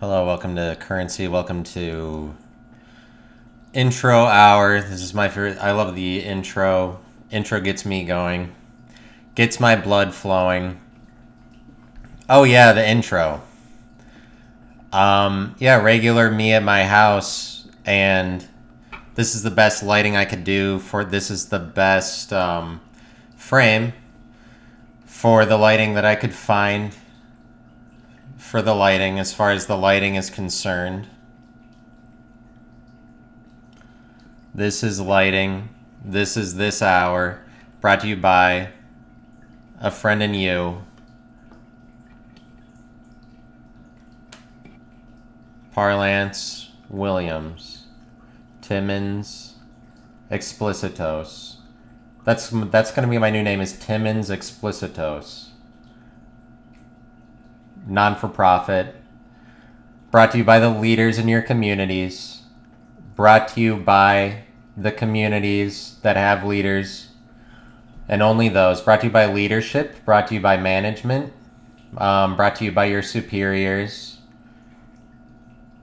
Hello, welcome to Currency. Welcome to Intro Hour. This is my favorite. I love the intro. Intro gets me going, gets my blood flowing. Oh yeah, the intro. Yeah, regular me at my house, and this is the best lighting I could do for. This is the best frame for the lighting that I could find for the lighting, as far as the lighting is concerned. This is lighting. This is this hour. Brought to you by a friend and you. Parlance Williams. Timmons Explicitos. That's gonna be my new name, is Timmons Explicitos. Non-for-profit. Brought to you by the leaders in your communities. Brought to you by the communities that have leaders, and only those. Brought to you by leadership. Brought to you by management. Brought to you by your superiors.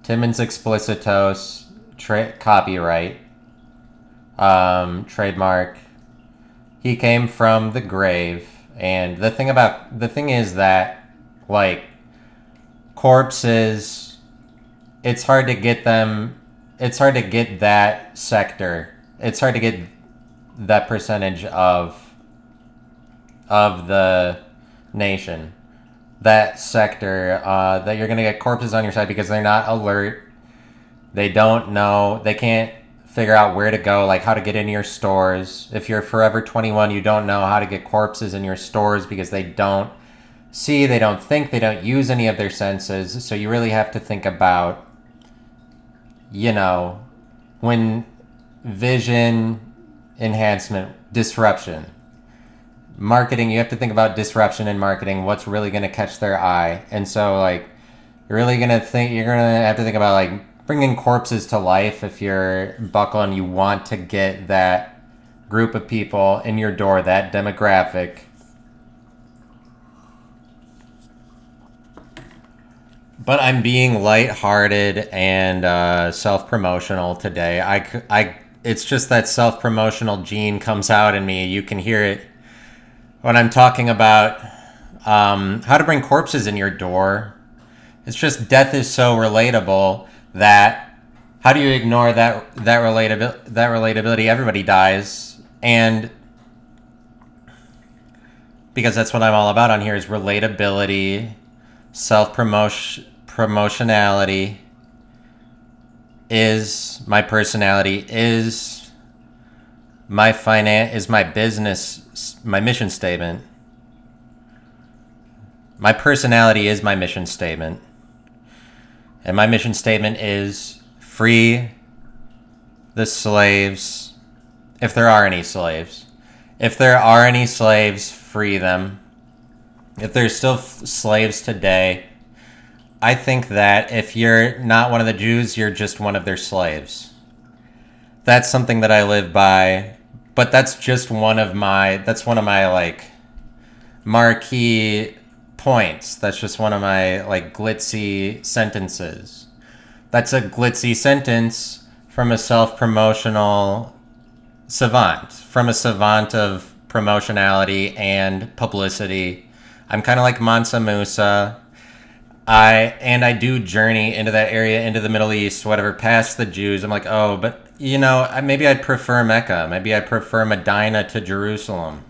Timmons Explicitos. Copyright. Trademark. He came from the grave. And the thing is that, like, corpses, it's hard to get them. It's hard to get that sector. It's hard to get that percentage of the nation, that sector, that you're gonna get corpses on your side because they're not alert. They don't know. They can't figure out where to go, like how to get into your stores. If you're Forever 21, you don't know how to get corpses in your stores because they don't see, they don't think, they don't use any of their senses. So you really have to think about, when vision enhancement, disruption, marketing, you have to think about disruption in marketing, what's really going to catch their eye. And so, like, you're going to have to think about, like, bringing corpses to life if you're Buckle and you want to get that group of people in your door, that demographic. But I'm being lighthearted and self-promotional today. It's just that self-promotional gene comes out in me. You can hear it when I'm talking about how to bring corpses in your door. It's just death is so relatable that how do you ignore that relatability? Everybody dies, and because that's what I'm all about on here is relatability. Promotionality is my personality, is my business, my mission statement. My personality is my mission statement. And my mission statement is free the slaves, if there are any slaves. If there are any slaves, free them. If there's still slaves today, I think that if you're not one of the Jews, you're just one of their slaves. That's something that I live by, but that's just one of my like marquee points. That's just one of my like glitzy sentences. That's a glitzy sentence from a self-promotional savant, from a savant of promotionality and publicity. I'm kind of like Mansa Musa. I do journey into that area, into the Middle East, whatever, past the Jews. I'm like, oh, but, maybe I'd prefer Mecca. Maybe I'd prefer Medina to Jerusalem.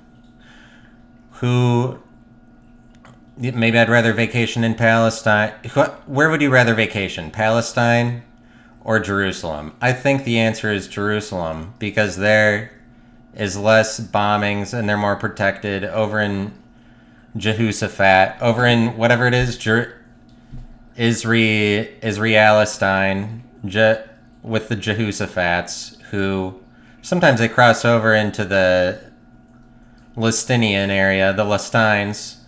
Maybe I'd rather vacation in Palestine. Where would you rather vacation? Palestine or Jerusalem? I think the answer is Jerusalem, because there is less bombings and they're more protected. Over in Jehoshaphat, over in whatever it is, Israelistine, with the Jehoshaphat's, who sometimes they cross over into the Listinian area, the Lestines.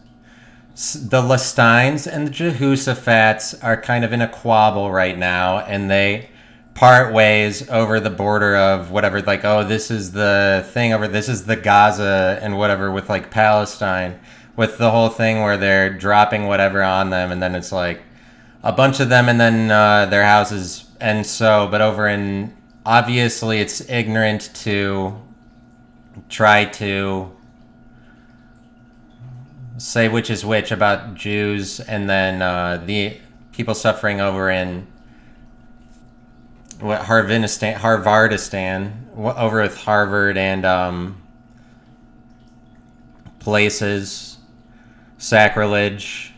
The Lestines and the Jehoshaphat's are kind of in a quabble right now, and they part ways over the border of whatever, like, oh, this is the thing over, this is the Gaza and whatever with, like, Palestine, with the whole thing where they're dropping whatever on them, and then it's like, a bunch of them, and then their houses. And so, but over in, obviously, it's ignorant to try to say which is which about Jews, and then the people suffering over in Harvardistan, over with Harvard and places, sacrilege,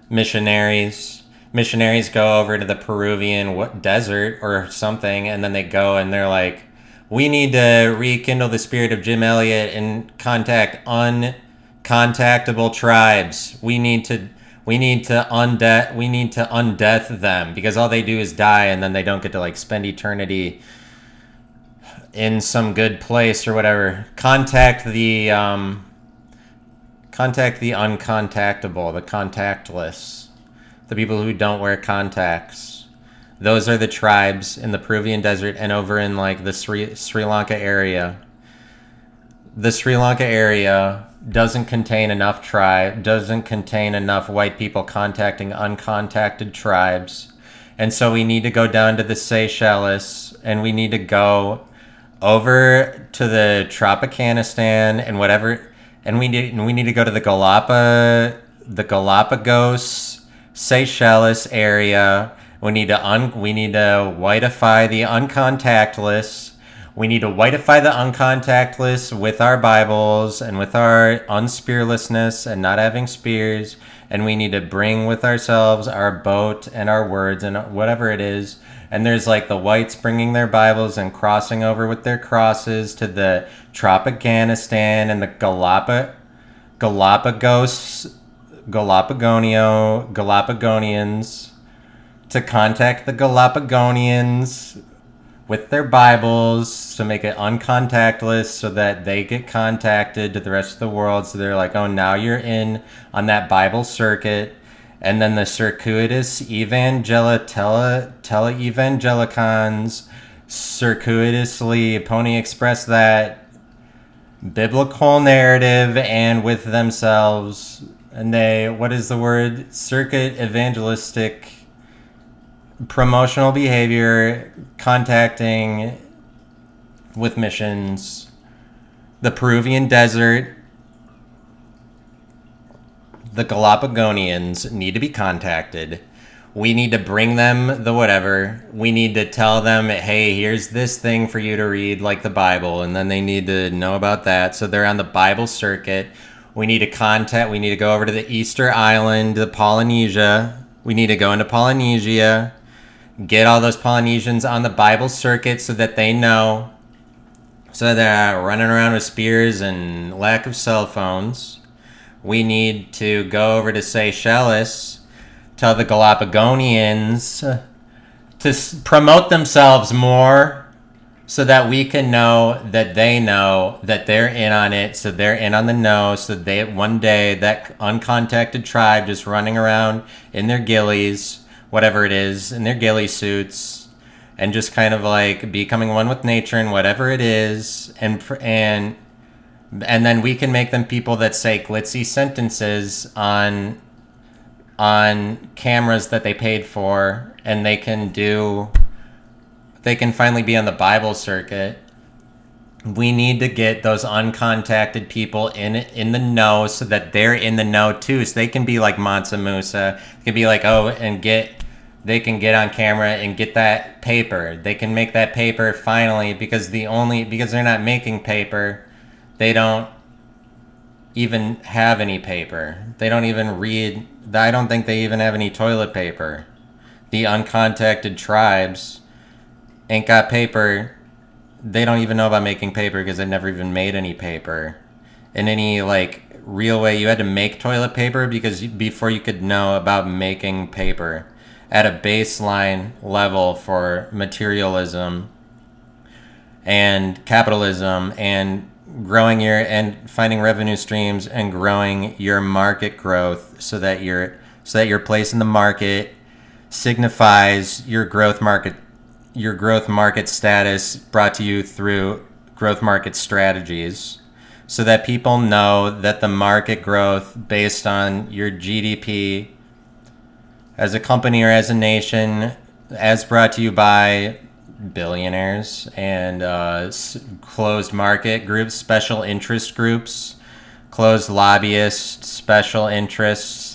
missionaries. Missionaries go over to the Peruvian desert or something, and then they go and they're like, we need to rekindle the spirit of Jim Elliot and contact uncontactable tribes. We need to undeath them, because all they do is die, and then they don't get to like spend eternity in some good place or whatever. Contact the uncontactable, the contactless, the people who don't wear contacts. Those are the tribes in the Peruvian desert and over in like the Sri Lanka area. The Sri Lanka area doesn't contain enough white people contacting uncontacted tribes. And so we need to go down to the Seychelles, and we need to go over to the Tropicanistan and whatever, and we need to go to the Galapagos Seychelles area. We need to whiteify the uncontactless. We need to whiteify the uncontactless with our Bibles and with our unspearlessness and not having spears. And we need to bring with ourselves our boat and our words and whatever it is. And there's like the whites bringing their Bibles and crossing over with their crosses to the Tropicanistan and the Galapagonians to contact the Galapagonians with their Bibles to make it uncontactless so that they get contacted to the rest of the world. So they're like, oh, now you're in on that Bible circuit. And then the circuitous tele-evangelicons circuitously Pony Express that biblical narrative and with themselves. And they, what is the word? Circuit evangelistic promotional behavior, contacting with missions, the Peruvian desert. The Galapagonians need to be contacted. We need to bring them the whatever. We need to tell them, hey, here's this thing for you to read, like the Bible, and then they need to know about that. So they're on the Bible circuit. We need to go over to the Easter Island, the Polynesia. We need to go into Polynesia, get all those Polynesians on the Bible circuit so that they know, so they're not running around with spears and lack of cell phones. We need to go over to Seychelles, tell the Galapagonians to promote themselves more so that we can know that they're in on it, so they're in on the know, so they one day that uncontacted tribe just running around in their ghillies, whatever it is, in their ghillie suits, and just kind of like becoming one with nature and whatever it is, and then we can make them people that say glitzy sentences on cameras that they paid for, and they can finally be on the Bible circuit. We need to get those uncontacted people in the know so that they're in the know too, so they can be like Mansa Musa. They can be like, they can get on camera and get that paper. They can make that paper finally, because they're not making paper. They don't even have any paper. They don't even read. I don't think they even have any toilet paper. The uncontacted tribes ain't got paper. They don't even know about making paper because they've never even made any paper. In any like real way, you had to make toilet paper before you could know about making paper at a baseline level for materialism and capitalism and finding revenue streams and growing your market growth so that your place in the market signifies your growth market status brought to you through growth market strategies, so that people know that the market growth based on your GDP as a company or as a nation, as brought to you by billionaires and closed market groups, special interest groups, closed lobbyists, special interests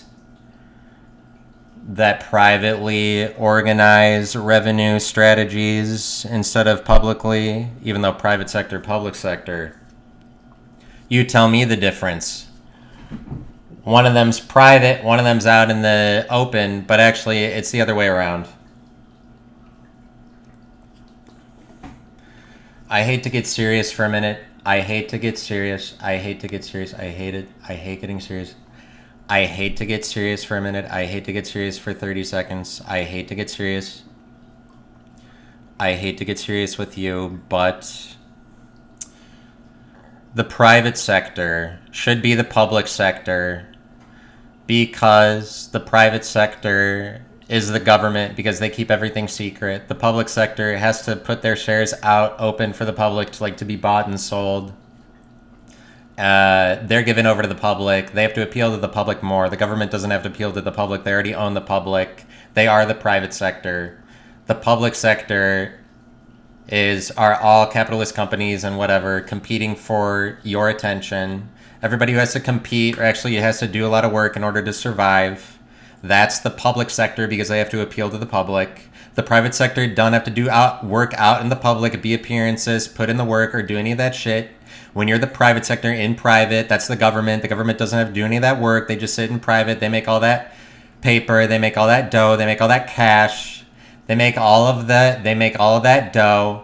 that privately organize revenue strategies instead of publicly, even though private sector, public sector. You tell me the difference. One of them's private, one of them's out in the open, but actually it's the other way around. I hate to get serious for a minute. I hate to get serious. I hate to get serious. I hate it. I hate getting serious. I hate to get serious for a minute. I hate to get serious for 30 seconds. I hate to get serious. I hate to get serious with you, but the private sector should be the public sector because the private sector is the government because they keep everything secret. The public sector has to put their shares out open for the public to be bought and sold. They're given over to the public. They have to appeal to the public more. The government doesn't have to appeal to the public. They already own the public. They are the private sector. The public sector are all capitalist companies and whatever competing for your attention. Everybody who has to compete or actually has to do a lot of work in order to survive. That's the public sector because they have to appeal to the public. The private sector don't have to do work out in the public, be appearances, put in the work, or do any of that shit. When you're the private sector in private, that's the government. The government doesn't have to do any of that work. They just sit in private. They make all that paper. They make all that dough. They make all that cash. They make all of that dough.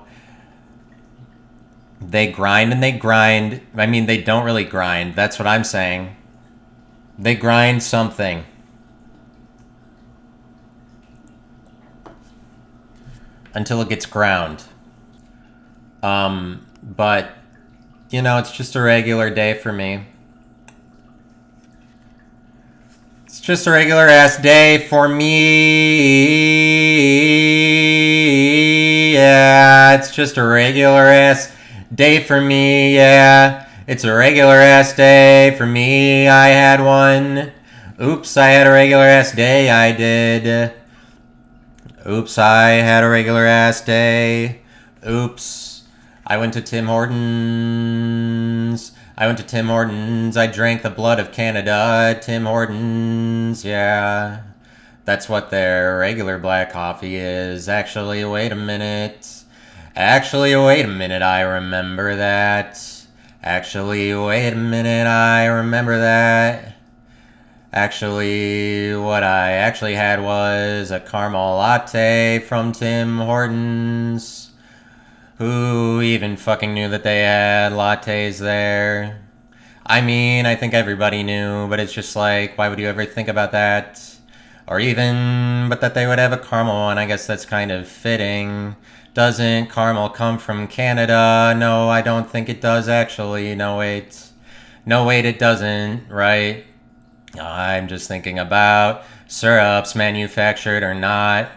They grind and they grind. I mean, they don't really grind. That's what I'm saying. They grind something. Until it gets ground. But, it's just a regular day for me. It's just a regular ass day for me. Yeah, it's just a regular ass day for me. Yeah, it's a regular ass day for me. I had one. Oops, I had a regular ass day. I did. Oops, I had a regular ass day. Oops, I went to Tim Hortons. I drank the blood of Canada. Tim Hortons, yeah. That's what their regular black coffee is. Actually, wait a minute. I remember that. Actually, what I actually had was a caramel latte from Tim Hortons. Who even fucking knew that they had lattes there? I mean, I think everybody knew, but it's just like, why would you ever think about that? But that they would have a caramel one, I guess that's kind of fitting. Doesn't caramel come from Canada? No, I don't think it does actually. No, wait, it doesn't, right? I'm just thinking about syrups manufactured or not.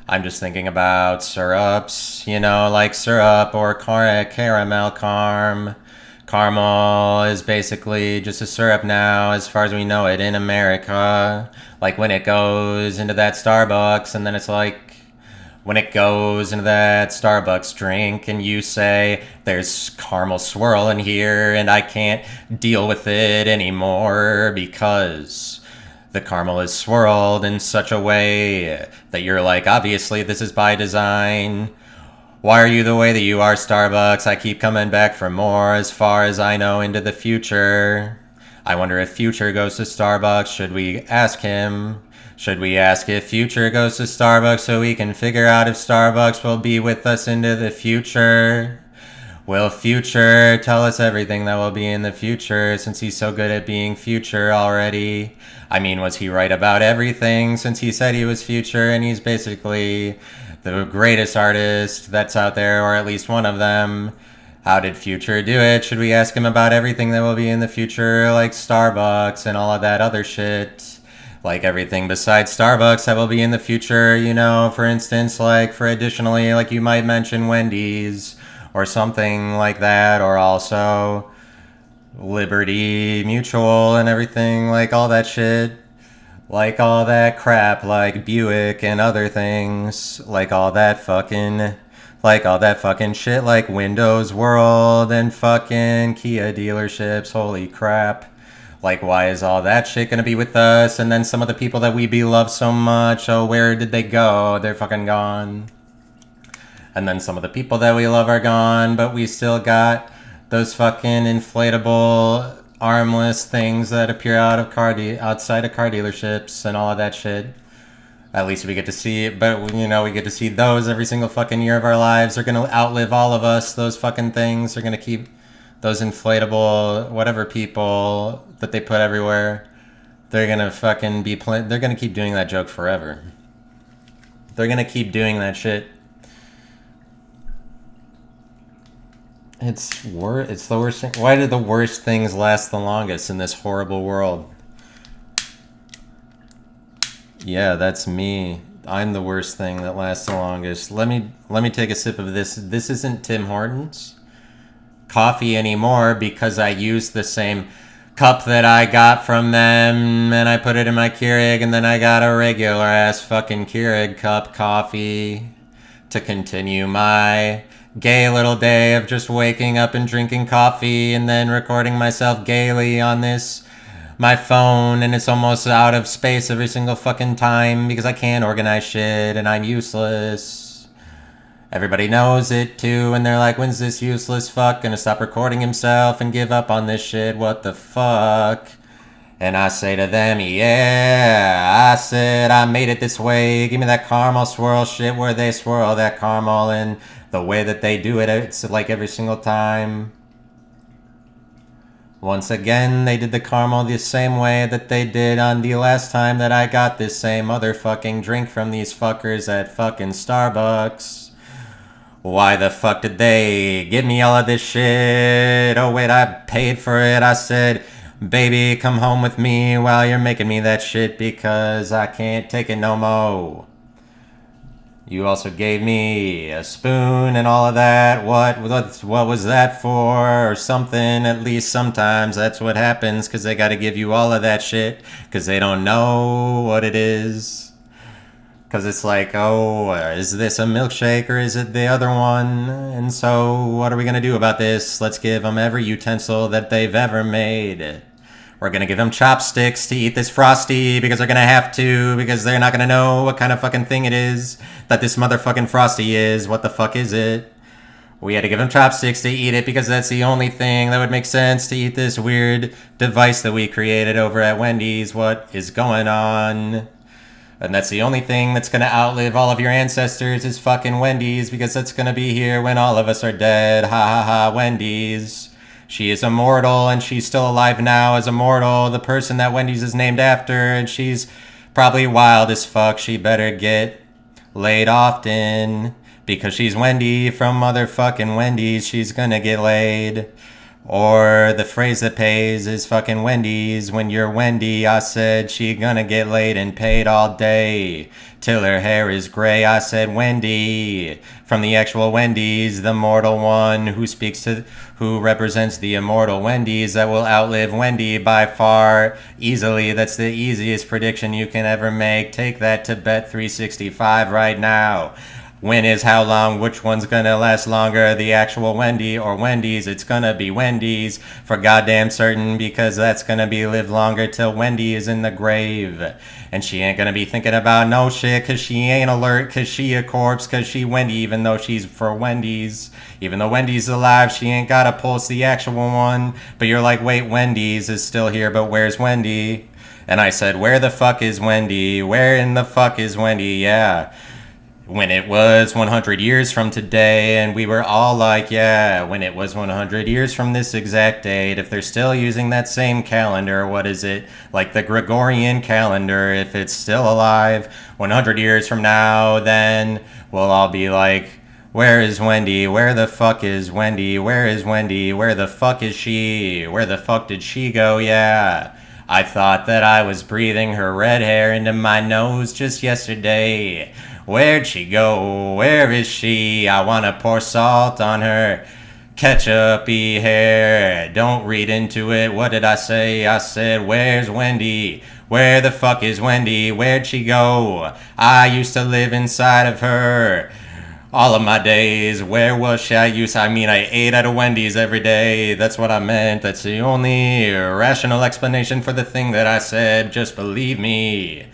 I'm just thinking about syrups, like syrup or caramel carm. Caramel is basically just a syrup now, as far as we know it, in America. Like when it goes into that Starbucks, and then it's like, when it goes into that Starbucks drink and you say, there's caramel swirl in here and I can't deal with it anymore because the caramel is swirled in such a way that you're like, obviously this is by design. Why are you the way that you are, Starbucks? I keep coming back for more as far as I know into the future. I wonder if Future goes to Starbucks. Should we ask him? Should we ask if Future goes to Starbucks so we can figure out if Starbucks will be with us into the future? Will Future tell us everything that will be in the future since he's so good at being Future already? I mean, was he right about everything since he said he was Future and he's basically the greatest artist that's out there, or at least one of them? How did Future do it? Should we ask him about everything that will be in the future, like Starbucks and all of that other shit? Like everything besides Starbucks that will be in the future, for instance, like you might mention Wendy's or something like that, or also Liberty Mutual and everything, like all that shit. Like all that crap, like Buick and other things. Like all that fucking shit, like Windows World and fucking Kia dealerships. Holy crap. Like, why is all that shit gonna be with us? And then some of the people that we love so much, oh, where did they go? They're fucking gone. And then some of the people that we love are gone, but we still got those fucking inflatable, armless things that appear outside of car dealerships and all of that shit. At least we get to see it, but we get to see those every single fucking year of our lives. They're gonna outlive all of us. Those fucking things are gonna keep those inflatable whatever people that they put everywhere. They're gonna fucking they're gonna keep doing that joke forever. They're gonna keep doing that shit. It's the worst thing. Why do the worst things last the longest in this horrible world? Yeah, that's me. I'm the worst thing that lasts the longest. Let me take a sip of this. This isn't Tim Hortons coffee anymore because I used the same cup that I got from them and I put it in my Keurig, and then I got a regular ass fucking Keurig cup coffee to continue my gay little day of just waking up and drinking coffee and then recording myself gaily on my phone, and it's almost out of space every single fucking time because I can't organize shit and I'm useless. Everybody knows it too, and they're like, when's this useless fuck gonna stop recording himself and give up on this shit? What the fuck? And I say to them, yeah, I said I made it this way. Give me that caramel swirl shit where they swirl that caramel in the way that they do it. It's like every single time. Once again, they did the caramel the same way that they did on the last time that I got this same motherfucking drink from these fuckers at fucking Starbucks. Why the fuck did they give me all of this shit? Oh wait, I paid for it. I said, baby, come home with me while you're making me that shit because I can't take it no mo. You also gave me a spoon and all of that. What was that for? Or something. At least sometimes that's what happens because they gotta give you all of that shit because they don't know what it is. Because it's like, oh, is this a milkshake or is it the other one? And so what are we going to do about this? Let's give them every utensil that they've ever made. We're going to give them chopsticks to eat this Frosty because they're going to have to, because they're not going to know what kind of fucking thing it is that this motherfucking Frosty is. What the fuck is it? We had to give them chopsticks to eat it because that's the only thing that would make sense to eat this weird device that we created over at Wendy's. What is going on? And that's the only thing that's going to outlive all of your ancestors is fucking Wendy's, because that's going to be here when all of us are dead. Ha ha ha, Wendy's. She is immortal, and she's still alive now as immortal, the person that Wendy's is named after, and she's probably wild as fuck. She better get laid often, because she's Wendy from motherfucking Wendy's. She's gonna get laid. Or the phrase that pays is fucking Wendy's. When you're Wendy, I said she gonna get laid and paid all day till her hair is gray. I said Wendy from the actual Wendy's, the mortal one who represents the immortal Wendy's that will outlive Wendy by far easily. That's the easiest prediction you can ever make. Take that to Bet365 right now. When is how long, which one's gonna last longer, the actual Wendy or Wendy's? It's gonna be Wendy's for goddamn certain, because that's gonna be live longer till Wendy is in the grave. And she ain't gonna be thinking about no shit, cause she ain't alert, cause she a corpse, cause she Wendy, even though she's for Wendy's. Even though Wendy's alive, she ain't got a pulse, the actual one. But you're like, wait, Wendy's is still here, but where's Wendy? And I said, where the fuck is Wendy? Where in the fuck is Wendy? Yeah. When it was 100 years from today, and we were all like, yeah, when it was 100 years from this exact date, if they're still using that same calendar, what is it, like the Gregorian calendar, if it's still alive 100 years from now, then we'll all be like, where is Wendy? Where the fuck is Wendy? Where is Wendy? Where the fuck is she? Where the fuck did she go? Yeah. I thought that I was breathing her red hair into my nose just yesterday. Where'd she go? Where is she? I wanna pour salt on her Ketchupy hair, don't read into it. What did I say? I said, where's Wendy? Where the fuck is Wendy? Where'd she go? I used to live inside of her all of my days. Where was she? I ate at a Wendy's every day. That's what I meant. That's the only rational explanation for the thing that I said. Just believe me.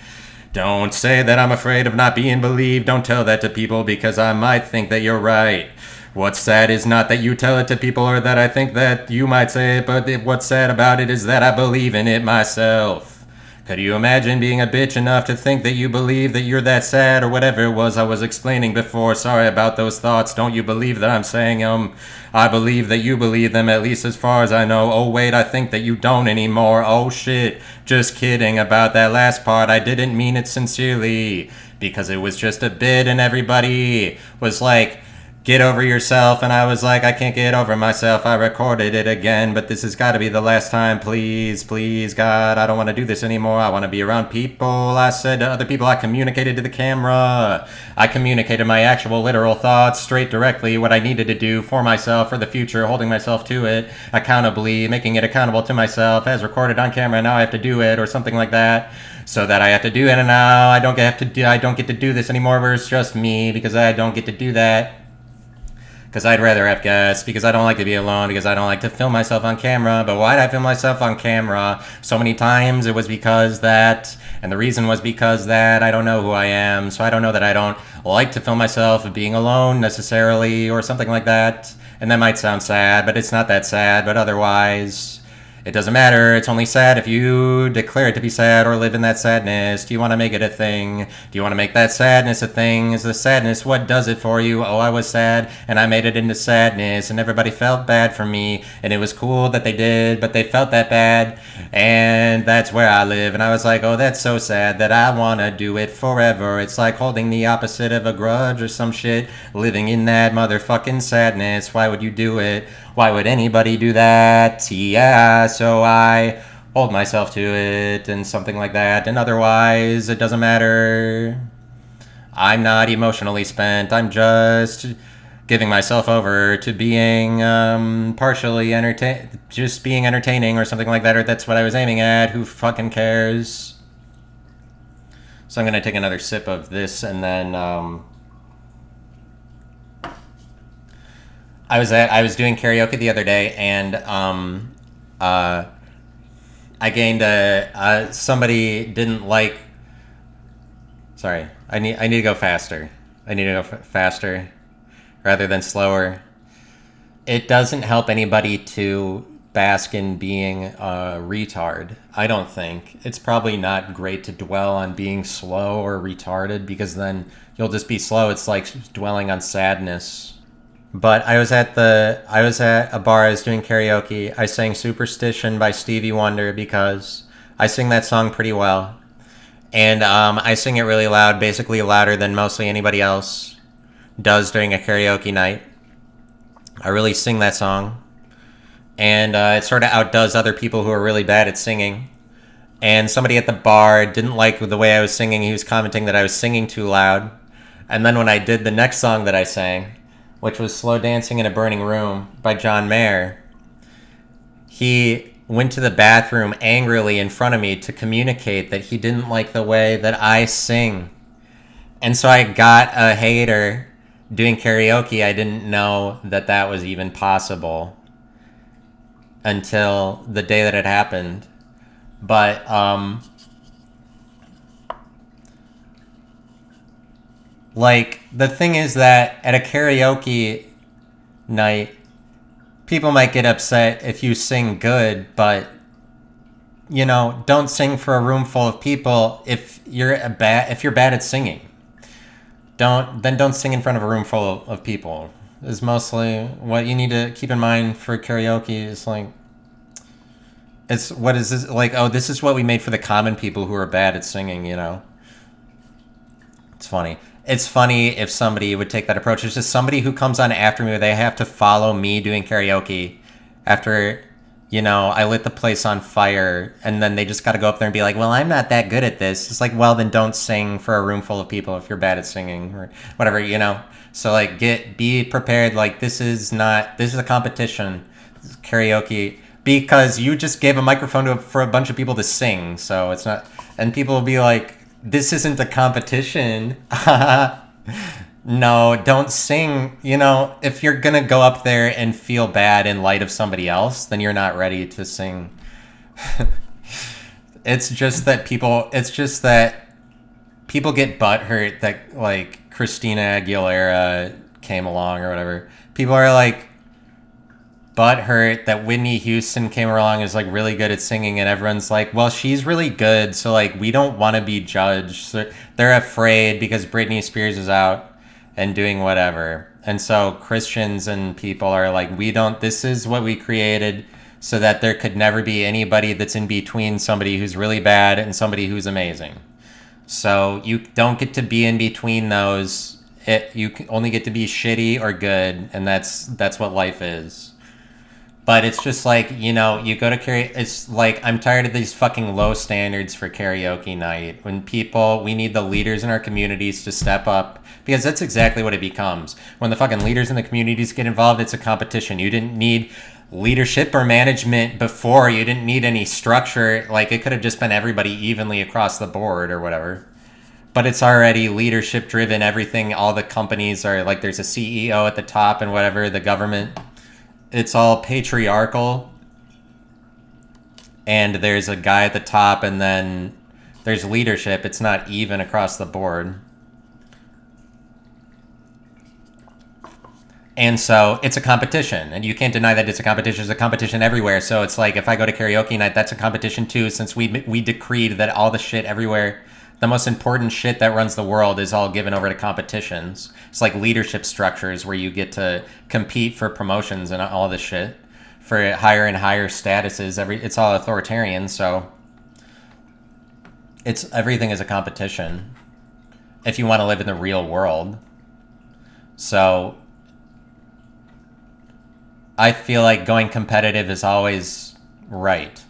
Don't say that I'm afraid of not being believed. Don't tell that to people because I might think that you're right. What's sad is not that you tell it to people or that I think that you might say it, but what's sad about it is that I believe in it myself. Could you imagine being a bitch enough to think that you believe that you're that sad or whatever it was I was explaining before? Sorry about those thoughts. Don't you believe that I'm saying them? I believe that you believe them, at least as far as I know. Oh wait, I think that you don't anymore. Oh shit. Just kidding about that last part. I didn't mean it sincerely because it was just a bit and everybody was like, get over yourself, and I was like, I can't get over myself. I recorded it again, but this has got to be the last time. Please, please, God, I don't want to do this anymore. I want to be around people. I said to other people, I communicated to the camera. I communicated my actual literal thoughts straight directly, what I needed to do for myself for the future, holding myself to it, accountably, making it accountable to myself as recorded on camera. Now I have to do it or something like that. So that I have to do it, and now I don't get to do this anymore where it's just me because I don't get to do that. Because I'd rather have guests, because I don't like to be alone, because I don't like to film myself on camera. But why did I film myself on camera so many times? It was because that, and the reason was because that I don't know who I am. So I don't know that I don't like to film myself being alone necessarily or something like that. And that might sound sad, but it's not that sad. But otherwise, it doesn't matter. It's only sad if you declare it to be sad or live in that sadness. Do you want to make it a thing? Do you want to make that sadness a thing? Is the sadness what does it for you? Oh, I was sad and I made it into sadness and everybody felt bad for me and it was cool that they did, but they felt that bad and that's where I live. And I was like, oh, that's so sad that I want to do it forever. It's like holding the opposite of a grudge or some shit, living in that motherfucking sadness. Why would you do it? Why would anybody do that? Yeah, so I hold myself to it and something like that. And otherwise, it doesn't matter. I'm not emotionally spent. I'm just giving myself over to being just being entertaining or something like that. Or that's what I was aiming at. Who fucking cares? So I'm going to take another sip of this and then... I was doing karaoke the other day, and I gained somebody didn't like. Sorry, I need to go faster. I need to go faster rather than slower. It doesn't help anybody to bask in being a retard. I don't think it's probably not great to dwell on being slow or retarded because then you'll just be slow. It's like dwelling on sadness. But I was at a bar. I was doing karaoke. I sang "Superstition" by Stevie Wonder because I sing that song pretty well, and I sing it really loud, basically louder than mostly anybody else does during a karaoke night. I really sing that song, and it sort of outdoes other people who are really bad at singing. And somebody at the bar didn't like the way I was singing. He was commenting that I was singing too loud. And then when I did the next song that I sang, which was "Slow Dancing in a Burning Room" by John Mayer, he went to the bathroom angrily in front of me to communicate that he didn't like the way that I sing. And so I got a hater doing karaoke. I didn't know that that was even possible until the day that it happened. But, like, the thing is that at a karaoke night, people might get upset if you sing good, but, you know, don't sing for a room full of people if you're bad at singing. Don't sing in front of a room full of people. Is mostly what you need to keep in mind for karaoke. Is like, what is this like? Oh, this is what we made for the common people who are bad at singing. You know, it's funny. It's funny if somebody would take that approach. It's just somebody who comes on after me, they have to follow me doing karaoke after I lit the place on fire, and then they just got to go up there and be like, well, I'm not that good at this. It's like, well, then don't sing for a room full of people if you're bad at singing or whatever. So like, be prepared. Like, this is a competition. This is karaoke, because you just gave a microphone for a bunch of people to sing. So it's not, and people will be like, this isn't a competition. No, don't sing. If you're gonna go up there and feel bad in light of somebody else, then you're not ready to sing. It's just that people get butthurt that like Christina Aguilera came along or whatever. People are like butthurt that Whitney Houston came along, is like really good at singing, and everyone's like, well, she's really good, so like we don't want to be judged. So they're afraid because Britney Spears is out and doing whatever. And so Christians and people are like, this is what we created so that there could never be anybody that's in between somebody who's really bad and somebody who's amazing. So you don't get to be in between those. You only get to be shitty or good, and that's what life is. But it's just like, you go to karaoke. It's like, I'm tired of these fucking low standards for karaoke night. We need the leaders in our communities to step up, because that's exactly what it becomes. When the fucking leaders in the communities get involved, it's a competition. You didn't need leadership or management before. You didn't need any structure. Like, it could have just been everybody evenly across the board or whatever. But it's already leadership driven. Everything, all the companies are like, there's a CEO at the top and whatever, the government. It's all patriarchal, and there's a guy at the top, and then there's leadership. It's not even across the board. And so it's a competition, and you can't deny that it's a competition. There's a competition everywhere. So it's like, if I go to karaoke night, that's a competition too, since we decreed that all the shit everywhere, the most important shit that runs the world, is all given over to competitions. It's like leadership structures where you get to compete for promotions and all this shit for higher and higher statuses. It's all authoritarian, so everything is a competition if you want to live in the real world. So I feel like going competitive is always right.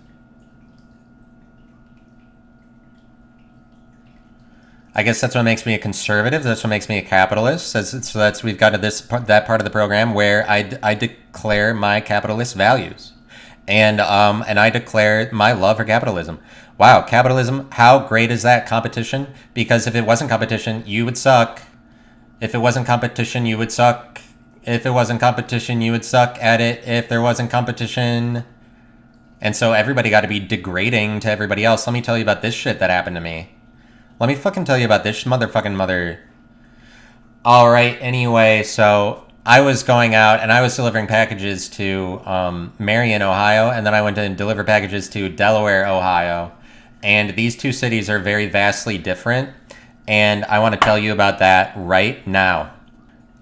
I guess that's what makes me a conservative. That's what makes me a capitalist. So we've got to that part of the program where I declare my capitalist values, and I declare my love for capitalism. Wow, capitalism! How great is that competition? Because if it wasn't competition, you would suck. If it wasn't competition, you would suck. If it wasn't competition, you would suck at it. If there wasn't competition. And so everybody got to be degrading to everybody else. Let me tell you about this shit that happened to me. Let me fucking tell you about this motherfucking mother. Alright, anyway, so I was going out and I was delivering packages to Marion, Ohio, and then I went to deliver packages to Delaware, Ohio. And these two cities are very vastly different, and I want to tell you about that right now.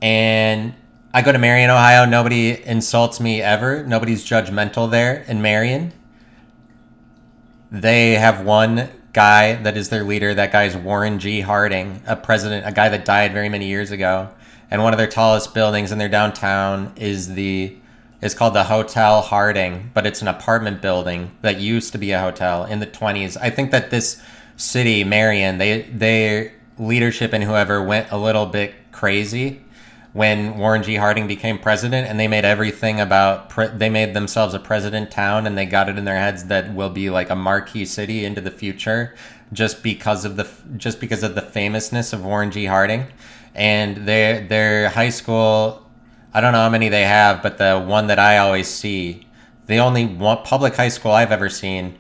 And I go to Marion, Ohio. Nobody insults me ever. Nobody's judgmental there in Marion. They have one guy that is their leader. That guy is Warren G. Harding, a guy that died very many years ago. And one of their tallest buildings in their downtown is called the Hotel Harding, but it's an apartment building that used to be a hotel in the 1920s. I think that this city, Marion, their leadership and whoever went a little bit crazy when Warren G. Harding became president, and they made everything they made themselves a president town, and they got it in their heads that will be like a marquee city into the future just because of the famousness of Warren G. Harding. And their high school, I don't know how many they have, but the one that I always see, the only one public high school I've ever seen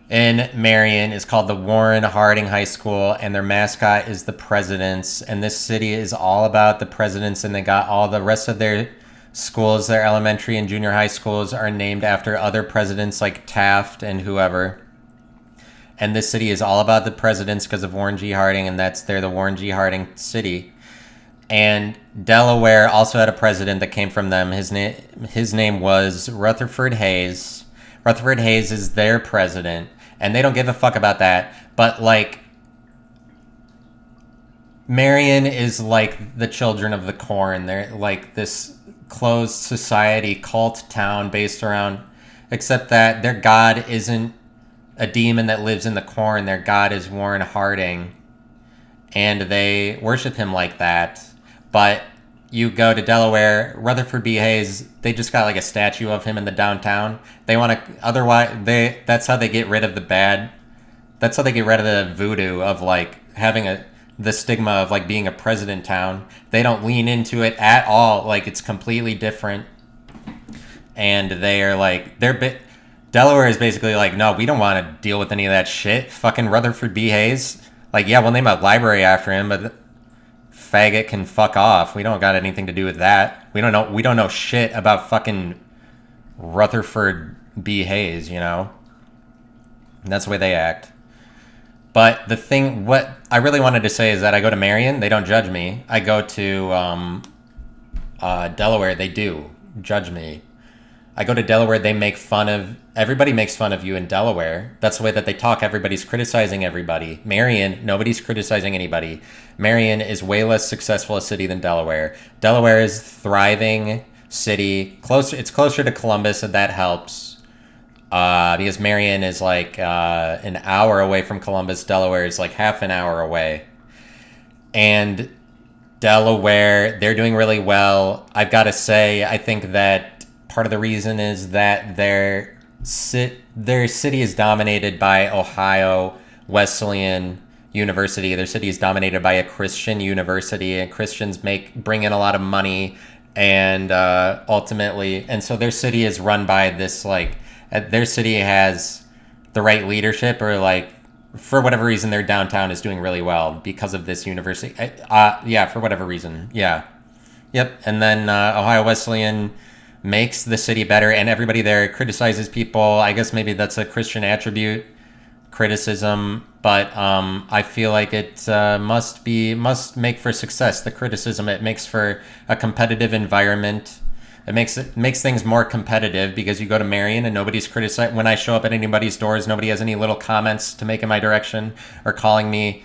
in Marion is called the Warren Harding High School, and their mascot is the presidents. And this city is all about the presidents, and they got all the rest of their schools, their elementary and junior high schools, are named after other presidents like Taft and whoever. And this city is all about the presidents because of Warren G. Harding, and they're the Warren G. Harding city. And Delaware also had a president that came from them. His name was Rutherford Hayes. Rutherford Hayes is their president, and they don't give a fuck about that. But like, Marion is like the children of the corn. They're like this closed society cult town based around except that their god isn't a demon that lives in the corn. Their god is Warren Harding, and they worship him like that. But you go to Delaware, Rutherford B. Hayes, they just got like a statue of him in the downtown. They want to, otherwise, that's how they get rid of the bad. That's how they get rid of the voodoo of like having the stigma of like being a president town. They don't lean into it at all. Like it's completely different. And they are like, Delaware is basically like, no, we don't want to deal with any of that shit. Fucking Rutherford B. Hayes. Like, yeah, we'll name a library after him, but faggot can fuck off. We don't got anything to do with that. We don't know shit about fucking Rutherford B. Hayes, you know? And that's the way they act. But what I really wanted to say is that I go to Marion, they don't judge me. I go to Delaware, they do judge me. I go to Delaware, everybody makes fun of you in Delaware. That's the way that they talk. Everybody's criticizing everybody. Marion, nobody's criticizing anybody. Marion is way less successful a city than Delaware. Delaware is thriving city. It's closer to Columbus, and that helps. Because Marion is like an hour away from Columbus. Delaware is like half an hour away. And Delaware, they're doing really well. I've got to say, I think that part of the reason is that their city is dominated by Ohio Wesleyan University. Their city is dominated by a Christian university, and Christians bring in a lot of money, and ultimately, and so their city is run by this like their city has the right leadership, or like for whatever reason their downtown is doing really well because of this university. Yeah, for whatever reason. Yeah. Yep. And then Ohio Wesleyan makes the city better, and everybody there criticizes people. I guess maybe that's a Christian attribute, criticism, but I feel like it must make for success. The criticism, it makes for a competitive environment. It makes things more competitive because you go to Marion and nobody's criticized. When I show up at anybody's doors, nobody has any little comments to make in my direction or calling me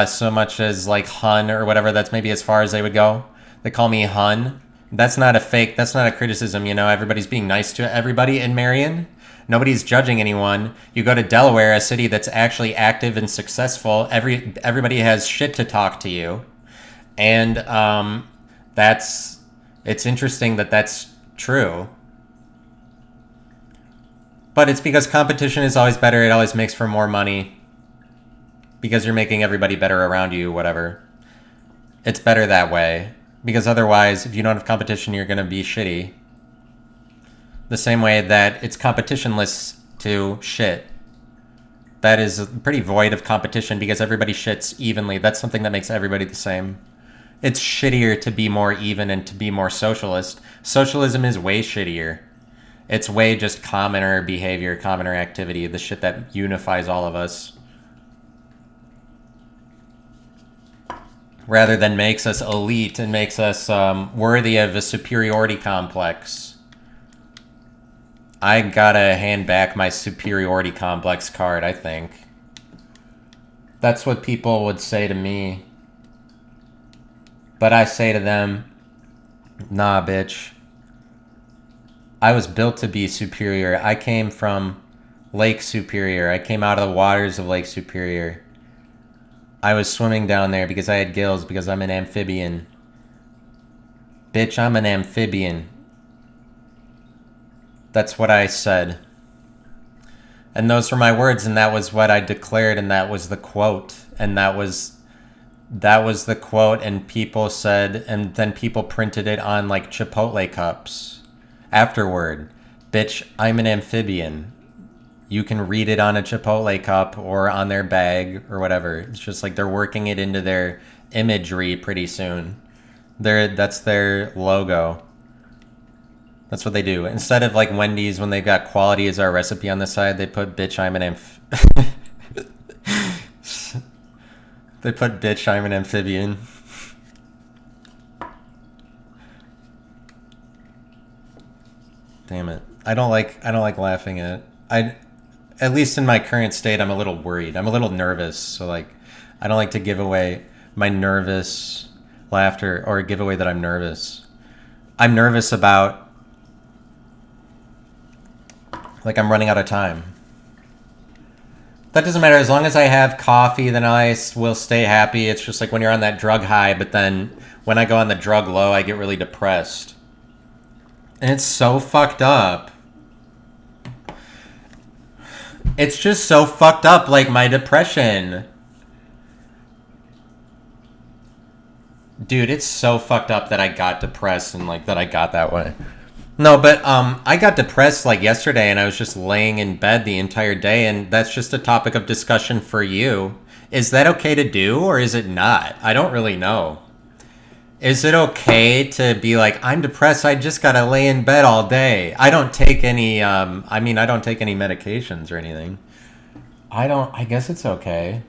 so much as like hun or whatever. That's maybe as far as they would go. They call me hun. That's not a criticism, you know. Everybody's being nice to everybody in Marion. Nobody's judging anyone. You go to Delaware, a city that's actually active and successful. Everybody has shit to talk to you. And it's interesting that that's true. But it's because competition is always better. It always makes for more money. Because you're making everybody better around you, whatever. It's better that way. Because otherwise, if you don't have competition, you're going to be shitty. The same way that it's competitionless to shit. That is pretty void of competition because everybody shits evenly. That's something that makes everybody the same. It's shittier to be more even and to be more socialist. Socialism is way shittier. It's way just commoner behavior, commoner activity, the shit that unifies all of us. Rather than makes us elite and makes us worthy of a superiority complex. I gotta hand back my superiority complex card, I think. That's what people would say to me. But I say to them, nah, bitch. I was built to be superior. I came from Lake Superior. I came out of the waters of Lake Superior. I was swimming down there because I had gills, because I'm an amphibian. Bitch, I'm an amphibian. That's what I said. And those were my words, and that was what I declared, and that was the quote. And that was the quote, and people said, and then people printed it on like Chipotle cups. Afterward, bitch, I'm an amphibian. You can read it on a Chipotle cup or on their bag or whatever. It's just like they're working it into their imagery pretty soon. That's their logo. That's what they do. Instead of like Wendy's, when they've got quality as our recipe on the side, they put bitch, I'm an They put bitch, I'm an amphibian. Damn it. I don't like laughing at it. At least in my current state, I'm a little worried. I'm a little nervous. So like, I don't like to give away my nervous laughter or give away that I'm nervous. I'm nervous about Like I'm running out of time. That doesn't matter. As long as I have coffee, then I will stay happy. It's just like when you're on that drug high, but then when I go on the drug low, I get really depressed. And it's so fucked up. It's just so fucked up, like my depression. Dude, it's so fucked up that I got depressed and like that I got that way. No, but I got depressed like yesterday and I was just laying in bed the entire day, and that's just a topic of discussion for you. Is that okay to do or is it not? I don't really know. Is it okay to be like, I'm depressed, I just gotta lay in bed all day? I don't take any I don't take any medications or anything. I guess it's okay.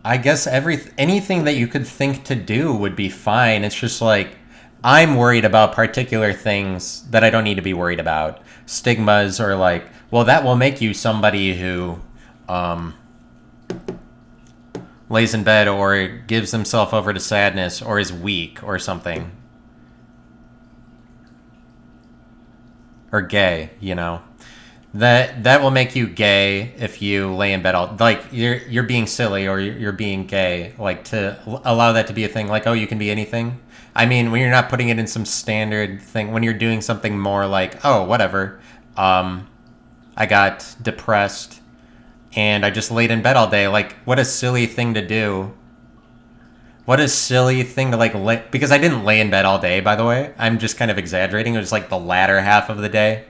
I guess anything that you could think to do would be fine. It's just like I'm worried about particular things that I don't need to be worried about. Stigmas or like, well, that will make you somebody who lays in bed or gives himself over to sadness or is weak or something. Or gay, you know. That will make you gay if you lay in bed all like you're being silly or you're being gay, like to allow that to be a thing, like, oh, you can be anything. I mean, when you're not putting it in some standard thing, when you're doing something more like, oh, whatever, I got depressed and I just laid in bed all day. Like, what a silly thing to do. What a silly thing to like because I didn't lay in bed all day, by the way. I'm just kind of exaggerating. It was like the latter half of the day.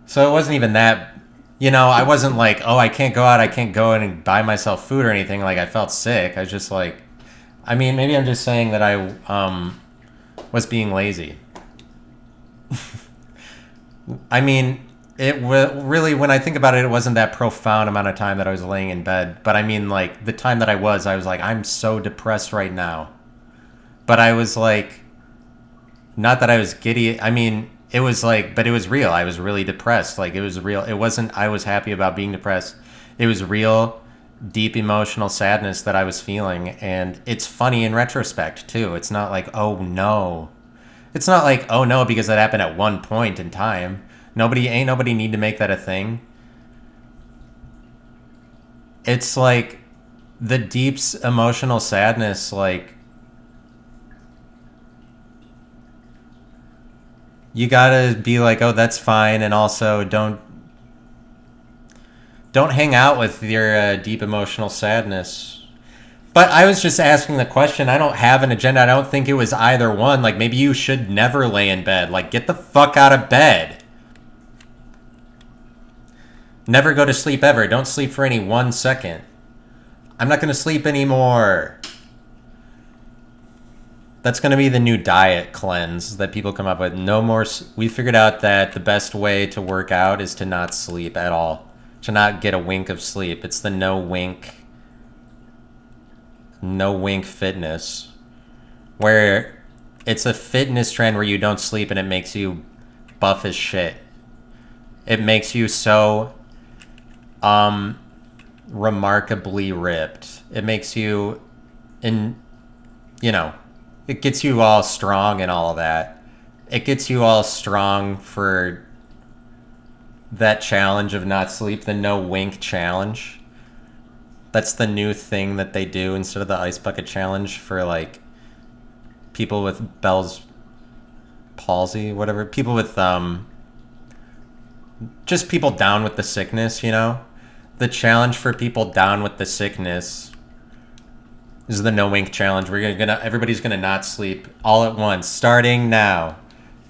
So it wasn't even that, I wasn't like, oh, I can't go out, I can't go in and buy myself food or anything. Like, I felt sick. I was just like, maybe I'm just saying that I was being lazy. Really, when I think about it, it wasn't that profound amount of time that I was laying in bed. But like, the time that I was like, I'm so depressed right now. But I was like, not that I was giddy. It was like, but it was real. I was really depressed. Like, it was real. It wasn't, I was happy about being depressed. It was real, deep emotional sadness that I was feeling. And it's funny in retrospect, too. It's not like, oh, no. It's not like, oh, no, because that happened at one point in time. Ain't nobody need to make that a thing. It's like the deep emotional sadness, like, you gotta be like, oh, that's fine, and also don't hang out with your deep emotional sadness. But I was just asking the question. I don't have an agenda. I don't think it was either one. Like, maybe you should never lay in bed. Like, get the fuck out of bed. Never go to sleep ever. Don't sleep for any 1 second. I'm not gonna sleep anymore. That's going to be the new diet cleanse that people come up with. No more. We figured out that the best way to work out is to not sleep at all. To not get a wink of sleep. It's the no wink fitness. Where it's a fitness trend where you don't sleep and it makes you buff as shit. It makes you so remarkably ripped. It makes you it gets you all strong and all of that. It gets you all strong for that challenge of not sleep, the no wink challenge. That's the new thing that they do instead of the ice bucket challenge for like people with Bell's palsy, whatever. People with just people down with the sickness, The challenge for people down with the sickness. This is the no wink challenge. Everybody's gonna not sleep all at once, starting now.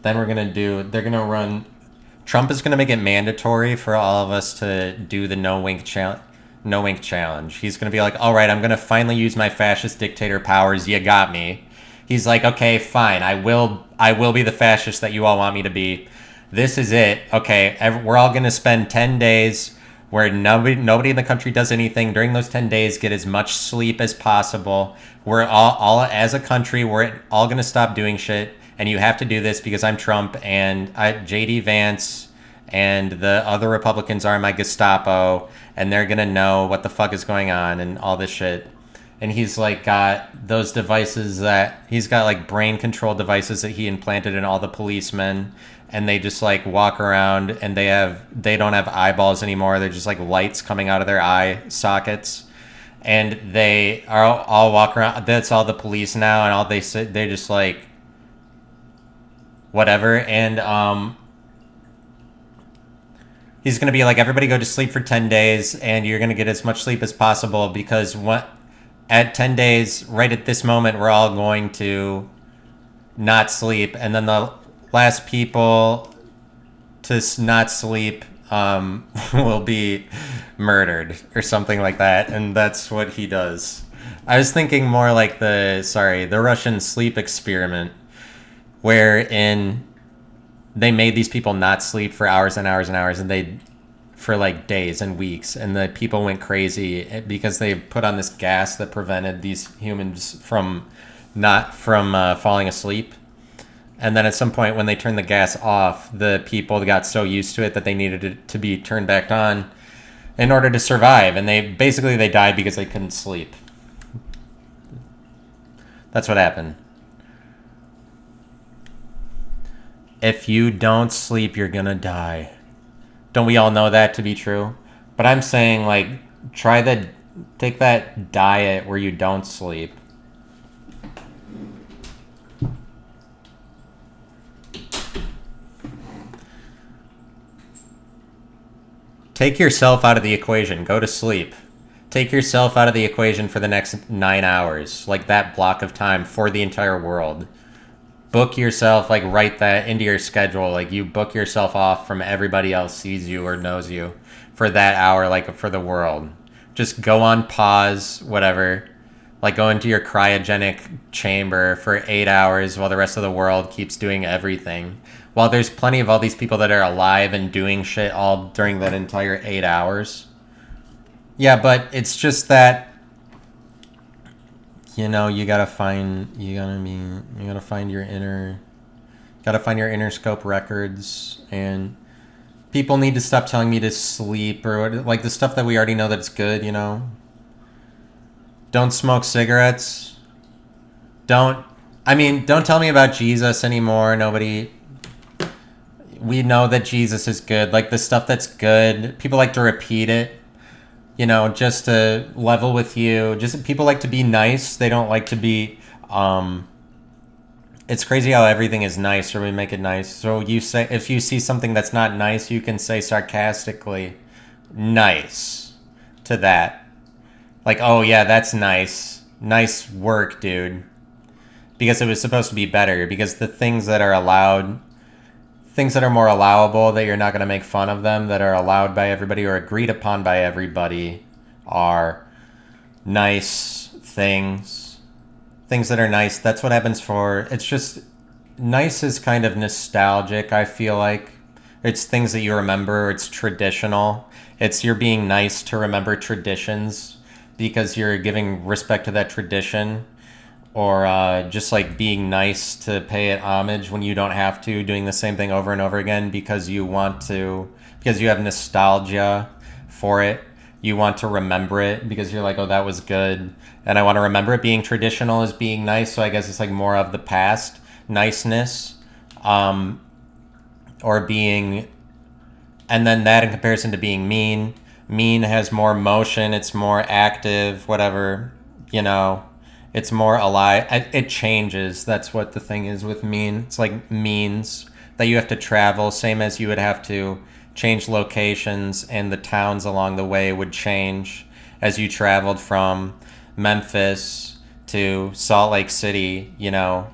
Then they're gonna run. Trump is gonna make it mandatory for all of us to do the no wink challenge. He's gonna be like, all right, I'm gonna finally use my fascist dictator powers. You got me. He's like, okay, fine. I will be the fascist that you all want me to be. This is it. Okay, we're all gonna spend 10 days where nobody in the country does anything during those 10 days. Get as much sleep as possible. We're all as a country, we're all going to stop doing shit. And you have to do this because I'm Trump and JD Vance and the other Republicans are my Gestapo. And they're going to know what the fuck is going on and all this shit. And he's like got those devices he's got like brain control devices that he implanted in all the policemen. and they just like walk around, and they don't have eyeballs anymore. They're just like lights coming out of their eye sockets, and they are all walk around. That's all the police now, and all they say, they're just like whatever. And he's gonna be like, everybody go to sleep for 10 days, and you're gonna get as much sleep as possible, because at 10 days, right at this moment, we're all going to not sleep, and then the last people to not sleep will be murdered or something like that, and that's what he does. I was thinking more like the Russian sleep experiment, wherein they made these people not sleep for hours and hours and hours, and for like days and weeks, and the people went crazy because they put on this gas that prevented these humans from falling asleep. And then at some point, when they turned the gas off, the people got so used to it that they needed it to be turned back on in order to survive, and they died because they couldn't sleep. That's what happened. If you don't sleep, you're gonna die. Don't we all know that to be true? But I'm saying, like, take that diet where you don't sleep. Take yourself out of the equation. Go to sleep. Take yourself out of the equation for the next 9 hours, like that block of time for the entire world. Book yourself, like write that into your schedule. Like you book yourself off from everybody else sees you or knows you for that hour, like for the world. Just go on pause, whatever. Like go into your cryogenic chamber for 8 hours while the rest of the world keeps doing everything. While there's plenty of all these people that are alive and doing shit all during that entire 8 hours. Yeah, but it's just that, you know, you gotta find your inner scope records, and people need to stop telling me to sleep, or like the stuff that we already know that's good, you know. Don't smoke cigarettes. Don't tell me about Jesus anymore. We know that Jesus is good. Like the stuff that's good, people like to repeat it. You know, just to level with you. Just people like to be nice. They don't like to be. It's crazy how everything is nice, or we make it nice. So if you see something that's not nice, you can say sarcastically, "Nice," to that. Like, oh yeah, that's nice. Nice work, dude. Because it was supposed to be better. Because the things that are allowed. Things that are more allowable, that you're not going to make fun of them, that are allowed by everybody or agreed upon by everybody, are nice things. Things that are nice. That's what happens for... It's just... Nice is kind of nostalgic, I feel like. It's things that you remember. It's traditional. You're being nice to remember traditions because you're giving respect to that tradition. Or just like being nice to pay it homage when you don't have to, doing the same thing over and over again because you have nostalgia for it. You want to remember it because you're like, oh, that was good. And I want to remember it. Being traditional is being nice. So I guess it's like more of the past niceness, or being, and then that in comparison to being mean. Mean has more motion. It's more active, whatever, you know. It's more alive. It changes. That's what the thing is with mean. It's like means that you have to travel, same as you would have to change locations, and the towns along the way would change as you traveled from Memphis to Salt Lake City, you know,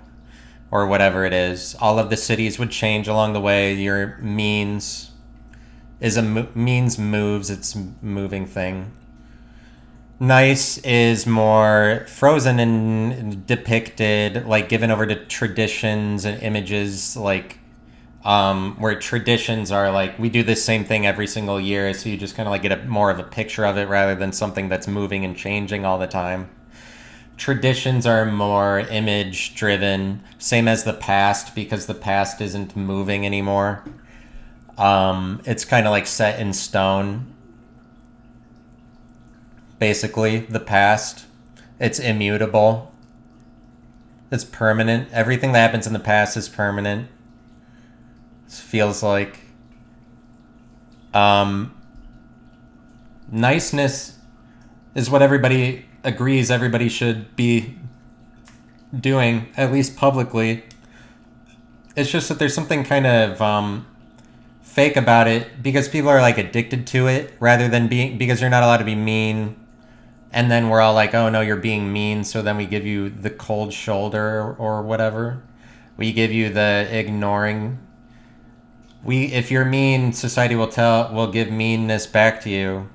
or whatever it is. All of the cities would change along the way. Your means moves. It's a moving thing. Nice is more frozen and depicted, like given over to traditions and images, like where traditions are like, we do the same thing every single year, so you just kind of like get more of a picture of it rather than something that's moving and changing all the time. Traditions are more image driven, same as the past, because the past isn't moving anymore. It's kind of like set in stone. Basically, the past, it's immutable. It's permanent. Everything that happens in the past is permanent. feels like. Um, Niceness is what everybody agrees everybody should be doing, at least publicly. It's just that there's something kind of fake about it because people are like addicted to it rather than being, because you're not allowed to be mean. And then we're all like, oh no, you're being mean. So then we give you the cold shoulder or whatever. We give you the ignoring. If you're mean, society will give meanness back to you.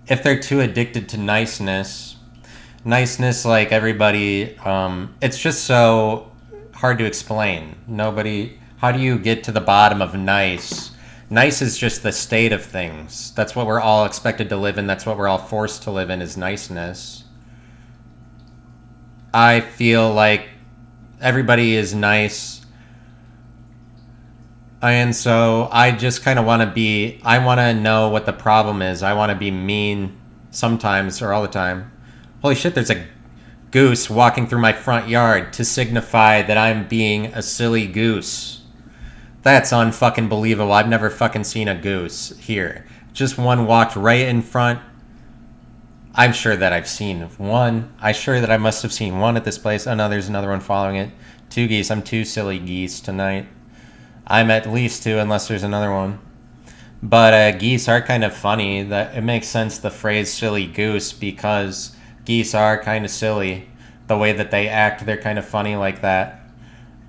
If they're too addicted to niceness, like everybody, it's just so hard to explain. How do you get to the bottom of nice? Nice is just the state of things. That's what we're all expected to live in. That's what we're all forced to live in, is niceness. I feel like everybody is nice. And so I just kind of want to know what the problem is. I want to be mean sometimes or all the time. Holy shit, there's a goose walking through my front yard to signify that I'm being a silly goose. That's unfucking believable. I've never fucking seen a goose here. Just one walked right in front. I'm sure that I've seen one. I'm sure that I must have seen one at this place. Oh no, there's another one following it. 2 geese. I'm 2 silly geese tonight. I'm at least 2 unless there's another one. But geese are kind of funny. That it makes sense, the phrase silly goose, because geese are kind of silly. The way that they act, they're kind of funny like that.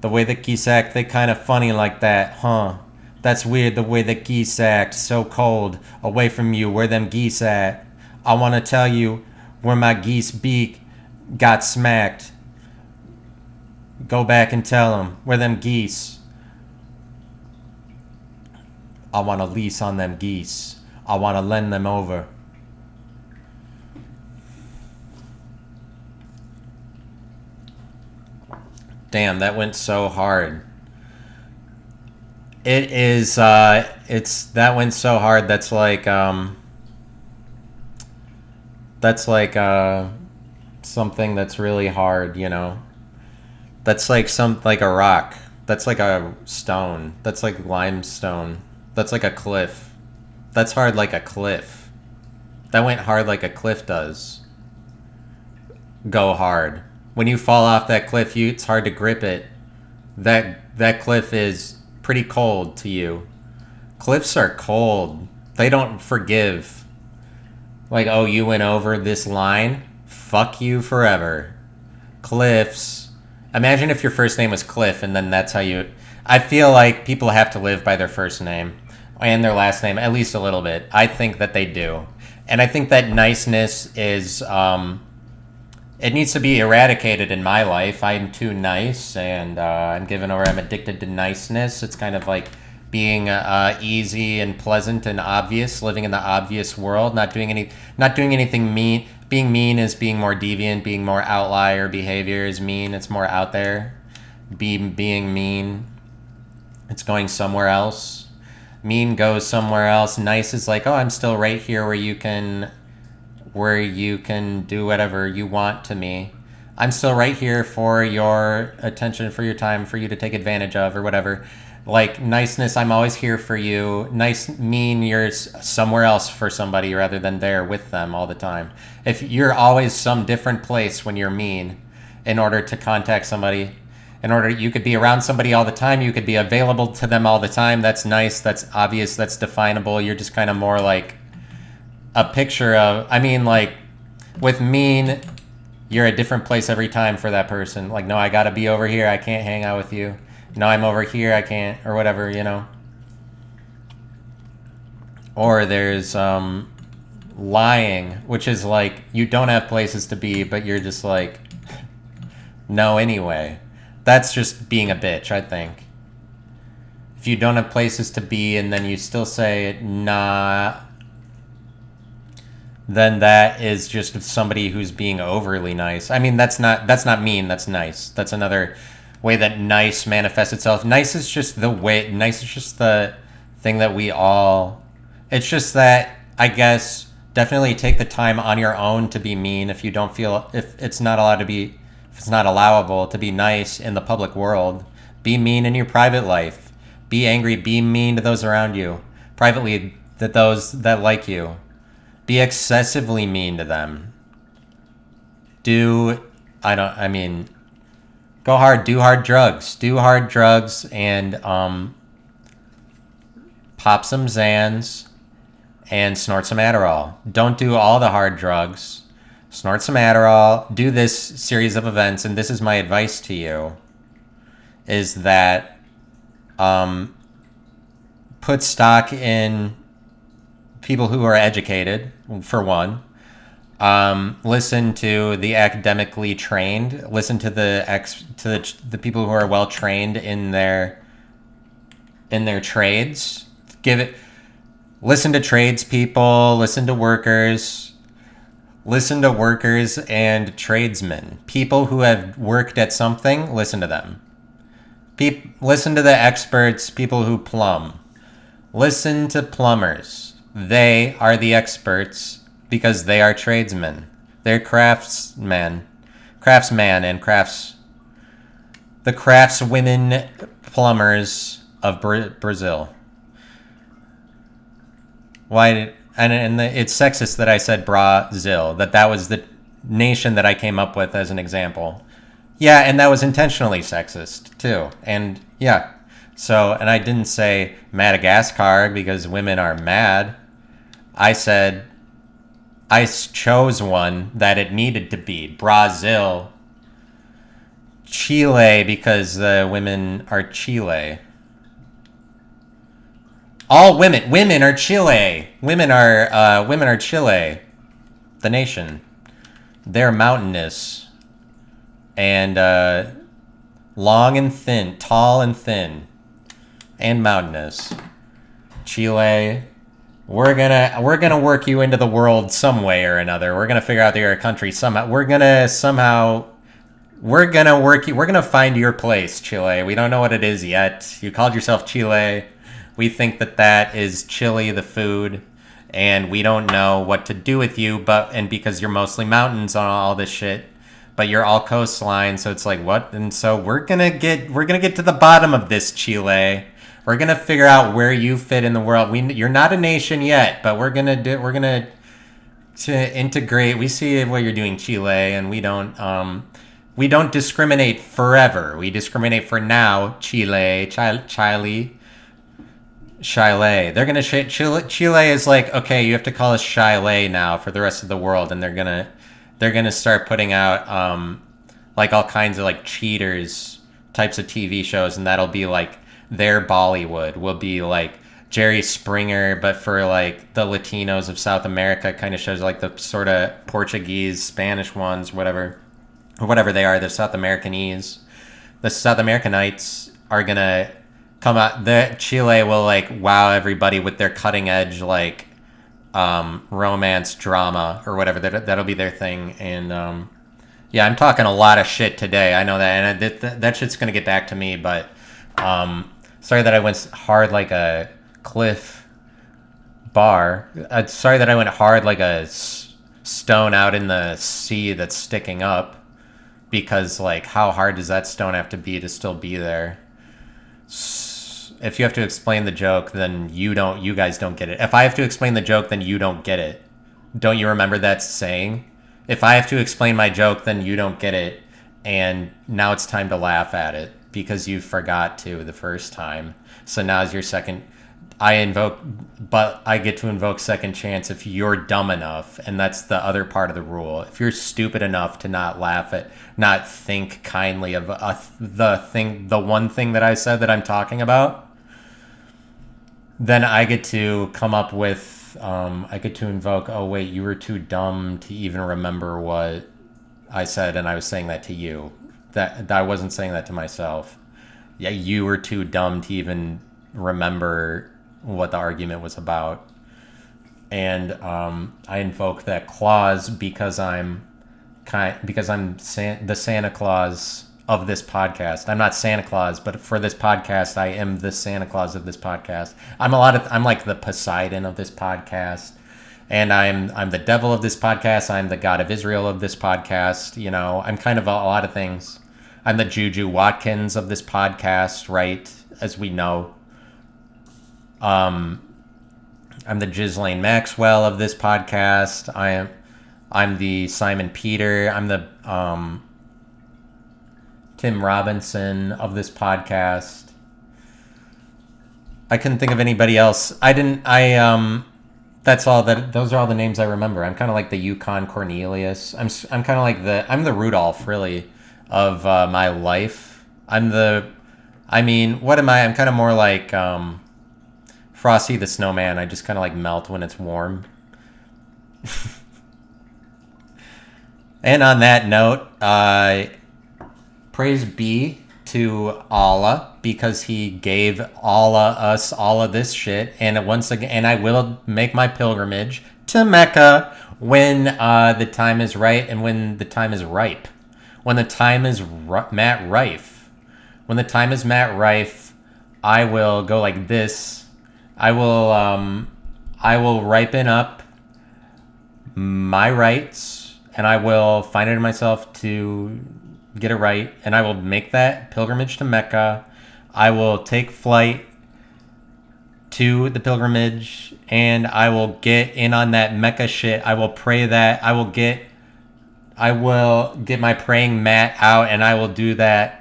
The way that geese act, they kind of funny like that, huh? That's weird, the way that geese act. So cold, away from you, where them geese at? I want to tell you where my geese beak got smacked. Go back and tell them where them geese. I want a lease on them geese. I want to lend them over. Damn, that went so hard. It is, that went so hard. That's like something that's really hard, you know? That's like like a rock. That's like a stone. That's like limestone. That's like a cliff. That's hard like a cliff. That went hard like a cliff does. Go hard. When you fall off that cliff, it's hard to grip it. That cliff is pretty cold to you. Cliffs are cold. They don't forgive. Like, oh, you went over this line? Fuck you forever. Cliffs. Imagine if your first name was Cliff and then that's how you... I feel like people have to live by their first name and their last name, at least a little bit. I think that they do. And I think that niceness is... it needs to be eradicated in my life. I'm too nice, and I'm addicted to niceness. It's kind of like being easy and pleasant and obvious, living in the obvious world, not doing anything mean. Being mean is being more deviant. Being more outlier behavior is mean. It's more out there. Being mean, it's going somewhere else. Mean goes somewhere else. Nice is like, oh, I'm still right here where you can do whatever you want to me. I'm still right here for your attention, for your time, for you to take advantage of or whatever. Like niceness, I'm always here for you. Mean, you're somewhere else for somebody rather than there with them all the time. If you're always some different place when you're mean in order to contact somebody, you could be around somebody all the time, you could be available to them all the time. That's nice, that's obvious, that's definable. You're just kind of more like a picture of, like with mean, you're a different place every time for that person. Like, no, I gotta be over here, I can't hang out with you. No, I'm over here, I can't, or whatever, you know. Or there's lying, which is like you don't have places to be, but you're just like, no, anyway. That's just being a bitch, I think. If you don't have places to be and then you still say, nah, then that is just somebody who's being overly nice. That's not mean, that's nice. That's another way that nice manifests itself. Nice is just the thing that we all... It's just that, I guess, definitely take the time on your own to be mean if it's not allowable to be nice in the public world. Be mean in your private life. Be angry. Be mean to those around you. Privately, that those that like you. Be excessively mean to them. Go hard. Do hard drugs. Do hard drugs and pop some Xans and snort some Adderall. Don't do all the hard drugs. Snort some Adderall. Do this series of events, and this is my advice to you, is that put stock in people who are educated, for one. Listen to the academically trained. Listen to the people who are well trained in their trades. Listen to tradespeople. Listen to workers. Listen to workers and tradesmen. People who have worked at something. Listen to them. Listen to the experts. People who plumb. Listen to plumbers. They are the experts because they are tradesmen. They're craftsmen and the craftswomen plumbers of Brazil. It's sexist that I said Brazil, that was the nation that I came up with as an example. Yeah, and that was intentionally sexist too. And yeah. So, and I didn't say Madagascar because women are mad. I said I chose one that it needed to be. Brazil. Chile because the women are Chile. All women are Chile. Women are Chile. The nation. They're mountainous. And long and thin, tall and thin. And mountainous. Chile, we're gonna work you into the world some way or another. We're gonna figure out that you're a country somehow. We're gonna find your place, Chile. We don't know what it is yet. You called yourself Chile. We think that is Chile, the food, and we don't know what to do with you. And because you're mostly mountains on all this shit, but you're all coastline, so it's like what? And so we're gonna get to the bottom of this, Chile. We're gonna figure out where you fit in the world. You're not a nation yet, but we're gonna to integrate. We see what you're doing, Chile, and we don't discriminate forever. We discriminate for now, Chile. They're gonna Chile is like, okay, you have to call us Chile now for the rest of the world, and they're gonna start putting out like all kinds of like cheaters types of TV shows, and that'll be like their Bollywood will be like Jerry Springer, but for like the Latinos of South America kind of shows, like the sort of Portuguese, Spanish ones, whatever they are, the South Americanese. The South Americanites are gonna come out. The Chile will like wow everybody with their cutting edge like romance drama or whatever. That'll be their thing. And yeah, I'm talking a lot of shit today. I know that, and that shit's gonna get back to me. But sorry that I went hard like a cliff bar. Sorry that I went hard like a stone out in the sea that's sticking up. Because like, how hard does that stone have to be to still be there? If you have to explain the joke, then you guys don't get it. If I have to explain the joke, then you don't get it. Don't you remember that saying? If I have to explain my joke, then you don't get it. And now it's time to laugh at it because you forgot to the first time. So now's your second. I get to invoke second chance if you're dumb enough, and that's the other part of the rule. If you're stupid enough to not think kindly of the one thing that I said that I'm talking about, then I get to come up with, I get to invoke, oh wait, you were too dumb to even remember what I said, and I was saying that to you. That I wasn't saying that to myself. Yeah, you were too dumb to even remember what the argument was about. And I invoke that clause because I'm the Santa Claus of this podcast. I'm not Santa Claus, but for this podcast, I am the Santa Claus of this podcast. I'm like the Poseidon of this podcast, and I'm the devil of this podcast. I'm the God of Israel of this podcast. You know, I'm kind of a lot of things. I'm the Juju Watkins of this podcast, right? As we know. I'm the Ghislaine Maxwell of this podcast. I'm the Simon Peter. I'm the Tim Robinson of this podcast. I couldn't think of anybody else. That's all that. Those are all the names I remember. I'm kind of like the Yukon Cornelius. I'm kind of like I'm the Rudolph, really, of my life. What am I? I'm kind of more like Frosty the Snowman. I just kind of like melt when it's warm. And on that note, praise be to Allah, because he gave us all of this shit. And once again, and I will make my pilgrimage to Mecca when the time is right and when the time is ripe. When the time is Matt Rife. When the time is Matt Rife, I will go like this. I will ripen up my rights, and I will find it in myself to get it right, and I will make that pilgrimage to Mecca. I will take flight to the pilgrimage, and I will get in on that Mecca shit. I will pray that. I will get my praying mat out, and I will do that.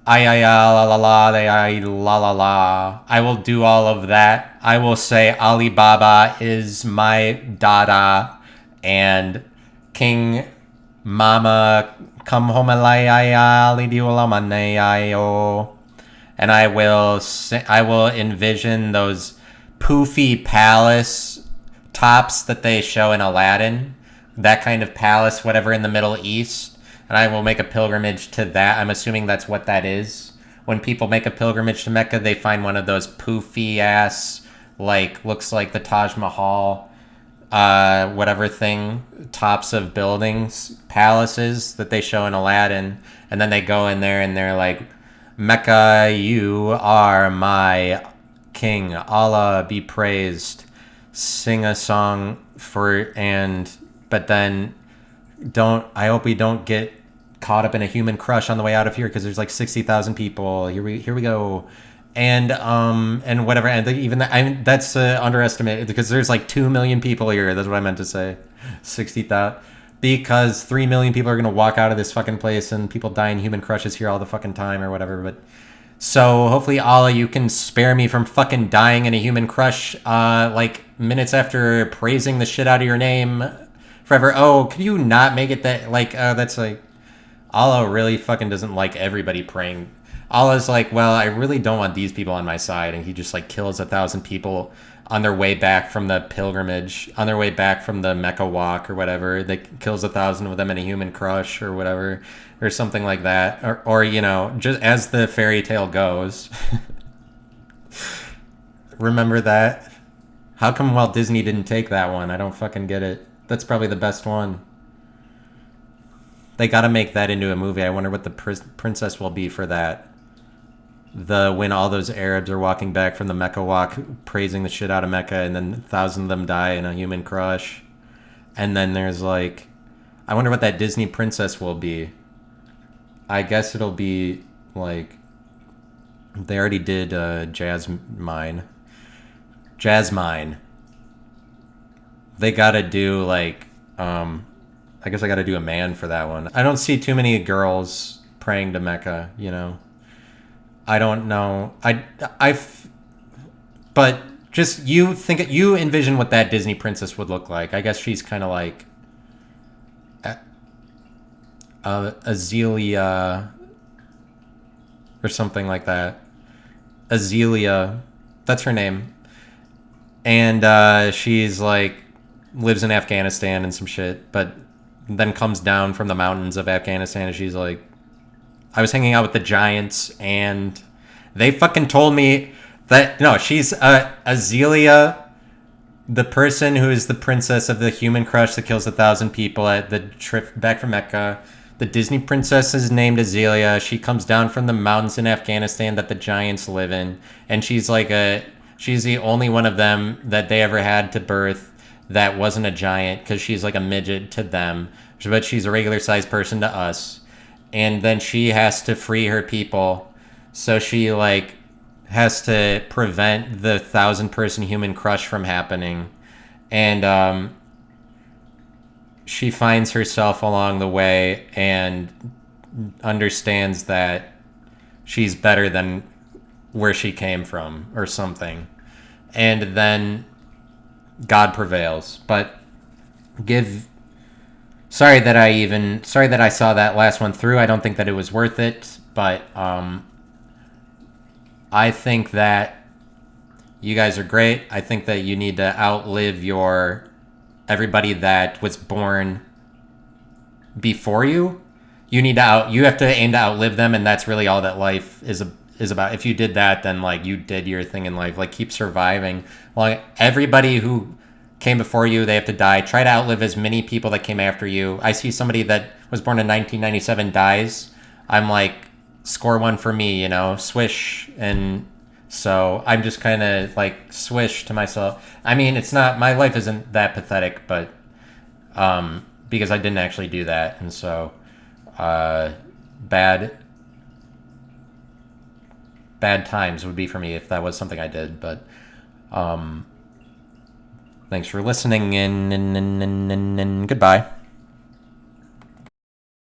La la la la la la. I will do all of that. I will say Alibaba is my dada, and King Mama come home and I will envision those poofy palace tops that they show in Aladdin, that kind of palace, whatever, in the Middle East. And I will make a pilgrimage to that. I'm assuming that's what that is. When people make a pilgrimage to Mecca, they find one of those poofy ass, looks like the Taj Mahal, whatever thing, tops of buildings, palaces that they show in Aladdin. And then they go in there and they're like, Mecca, you are my king. Allah be praised. Sing a song but then I hope we don't get caught up in a human crush on the way out of here, because there's like 60,000 people. Here we go. And whatever. And that's underestimated, because there's like 2 million people here. That's what I meant to say. 60,000. Because 3 million people are going to walk out of this fucking place, and people die in human crushes here all the fucking time or whatever. But so hopefully, Allah, you can spare me from fucking dying in a human crush, minutes after praising the shit out of your name forever. Oh, could you not make it that, that's like, Allah really fucking doesn't like everybody praying. Allah's like, well, I really don't want these people on my side, and he just kills 1,000 people on their way back from the pilgrimage, on their way back from the Mecca walk or whatever. They kills 1,000 of them in a human crush or whatever, or something like that, or just as the fairy tale goes. Remember that? How come Walt Disney didn't take that one? I don't fucking get it. That's probably the best one. They gotta make that into a movie. I wonder what the princess will be for that. When all those Arabs are walking back from the Mecca walk, praising the shit out of Mecca, and then 1,000 of them die in a human crush. And then there's I wonder what that Disney princess will be. I guess it'll be they already did Jasmine. They gotta do I guess I gotta do a man for that one. I don't see too many girls praying to Mecca, I don't know. But just you envision what that Disney princess would look like. I guess she's kind of like Azealia or something like that. Azealia, that's her name. And she's lives in Afghanistan and some shit, but then comes down from the mountains of Afghanistan, and she's like, I was hanging out with the giants, and they fucking told me that, no, she's Azealia, the person who is the princess of the human crush that kills 1,000 people at the trip back from Mecca. The Disney princess is named Azealia. She comes down from the mountains in Afghanistan that the giants live in, and she's she's the only one of them that they ever had to birth that wasn't a giant, because she's like a midget to them, but she's a regular sized person to us. and then she has to free her people. So she like has to prevent the 1,000-person human crush from happening, and she finds herself along the way and understands that she's better than where she came from or something. And then God prevails. But sorry that I saw that last one through. I don't think that it was worth it, but I think that you guys are great. I think that you need to outlive everybody that was born before you. You have to aim to outlive them, and that's really all that life is about. If you did that, then like you did your thing in life. Like keep surviving. Like everybody who came before you, they have to die. Try to outlive as many people that came after you. I see somebody that was born in 1997 dies. I'm like, score one for me, swish. And so I'm just kind of like swish to myself. I mean, my life isn't that pathetic, but because I didn't actually do that, and so bad times would be for me if that was something I did. But thanks for listening, and goodbye.